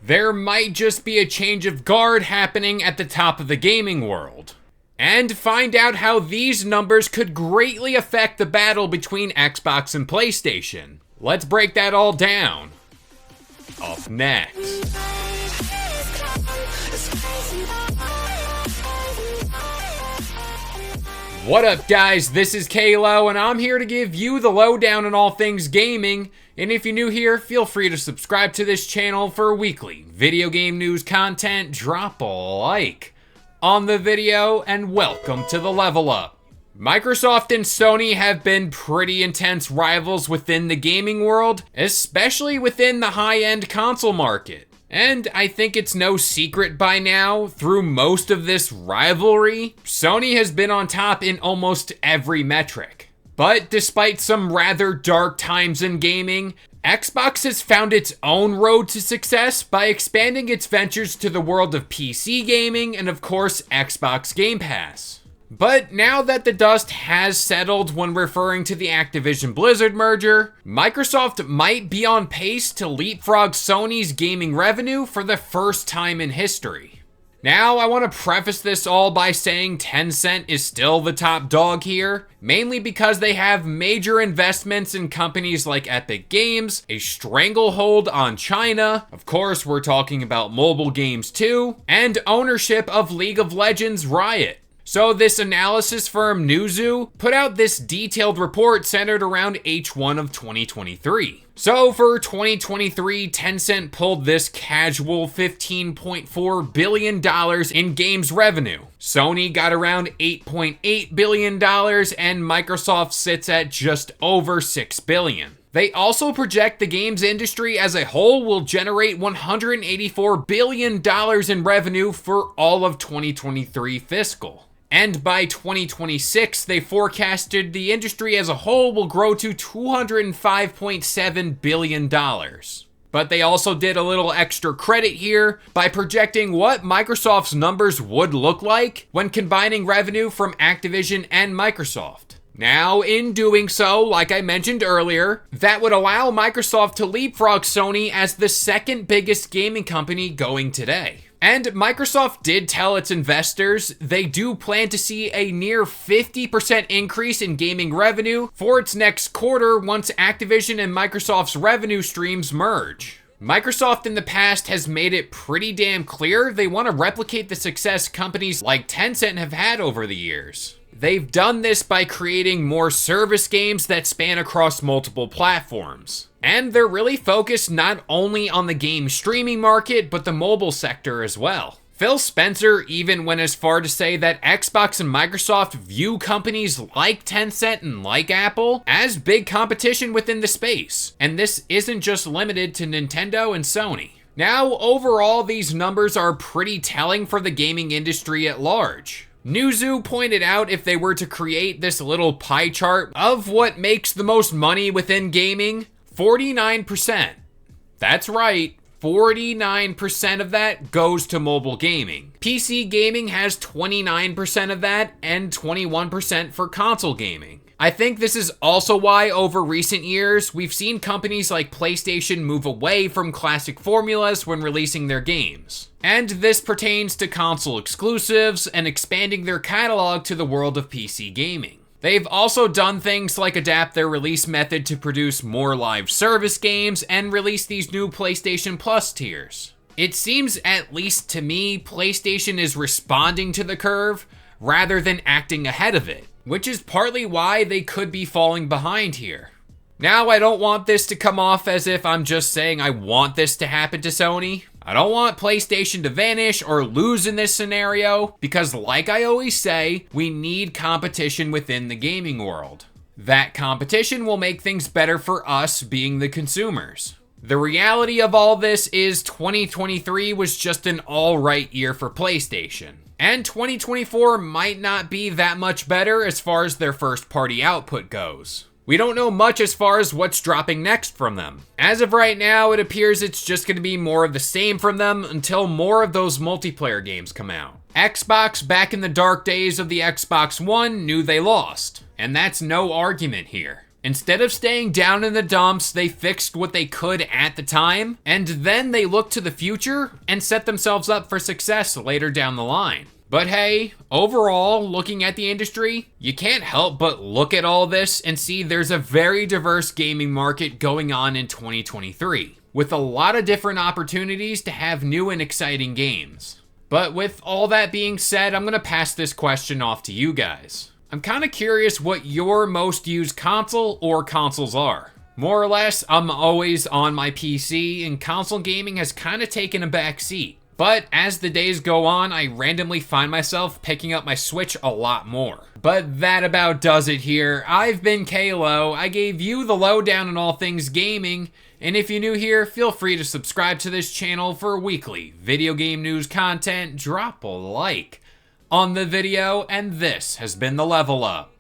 there might just be a change of guard happening at the top of the gaming world. And find out how these numbers could greatly affect the battle between Xbox and PlayStation. Let's break that all down. Up next. What up, guys? This is Kalo, and I'm here to give you the lowdown on all things gaming. And if you're new here, feel free to subscribe to this channel for weekly video game news content. Drop a like on the video, and welcome to the Level Up. Microsoft and Sony have been pretty intense rivals within the gaming world, especially within the high-end console market. And I think it's no secret by now, through most of this rivalry, Sony has been on top in almost every metric. But despite some rather dark times in gaming, Xbox has found its own road to success by expanding its ventures to the world of PC gaming and of course Xbox Game Pass. But now that the dust has settled when referring to the Activision Blizzard merger, Microsoft might be on pace to leapfrog Sony's gaming revenue for the first time in history. Now, I want to preface this all by saying Tencent is still the top dog here, mainly because they have major investments in companies like Epic Games, a stranglehold on China, of course we're talking about mobile games too, and ownership of League of Legends Riot. So this analysis firm Newzoo put out this detailed report centered around H1 of 2023. So for 2023, Tencent pulled this casual $15.4 billion in games revenue. Sony got around $8.8 billion, and Microsoft sits at just over $6 billion. They also project the games industry as a whole will generate $184 billion in revenue for all of 2023 fiscal. And by 2026, they forecasted the industry as a whole will grow to $205.7 billion. But they also did a little extra credit here by projecting what Microsoft's numbers would look like when combining revenue from Activision and Microsoft. Now, in doing so, like I mentioned earlier, that would allow Microsoft to leapfrog Sony as the second biggest gaming company going today. And Microsoft did tell its investors they do plan to see a near 50% increase in gaming revenue for its next quarter once Activision and Microsoft's revenue streams merge. Microsoft in the past has made it pretty damn clear they want to replicate the success companies like Tencent have had over the years. They've done this by creating more service games that span across multiple platforms. And they're really focused not only on the game streaming market, but the mobile sector as well. Phil Spencer even went as far to say that Xbox and Microsoft view companies like Tencent and like Apple as big competition within the space. And this isn't just limited to Nintendo and Sony. Now, overall, these numbers are pretty telling for the gaming industry at large. Newzoo pointed out if they were to create this little pie chart of what makes the most money within gaming, 49%. That's right, 49% of that goes to mobile gaming. PC gaming has 29% of that and 21% for console gaming. I think this is also why over recent years, we've seen companies like PlayStation move away from classic formulas when releasing their games. And this pertains to console exclusives and expanding their catalog to the world of PC gaming. They've also done things like adapt their release method to produce more live service games and release these new PlayStation Plus tiers. It seems, at least to me, PlayStation is responding to the curve rather than acting ahead of it, which is partly why they could be falling behind here. Now, I don't want this to come off as if I'm just saying I want this to happen to Sony. I don't want PlayStation to vanish or lose in this scenario, because like I always say, we need competition within the gaming world. That competition will make things better for us being the consumers. The reality of all this is 2023 was just an alright year for PlayStation. And 2024 might not be that much better as far as their first party output goes. We don't know much as far as what's dropping next from them. As of right now, it appears it's just going to be more of the same from them until more of those multiplayer games come out. Xbox, back in the dark days of the Xbox One, knew they lost. And that's no argument here. Instead of staying down in the dumps, they fixed what they could at the time, and then they looked to the future and set themselves up for success later down the line. But hey, overall, looking at the industry, you can't help but look at all this and see there's a very diverse gaming market going on in 2023, with a lot of different opportunities to have new and exciting games. But with all that being said, I'm gonna pass this question off to you guys. I'm kinda curious what your most used console or consoles are. More or less, I'm always on my PC, and console gaming has kinda taken a back seat. But as the days go on, I randomly find myself picking up my Switch a lot more. But that about does it here. I've been Kalo. I gave you the lowdown on all things gaming, and if you're new here, feel free to subscribe to this channel for weekly video game news content. Drop a like on the video, and this has been the Level Up.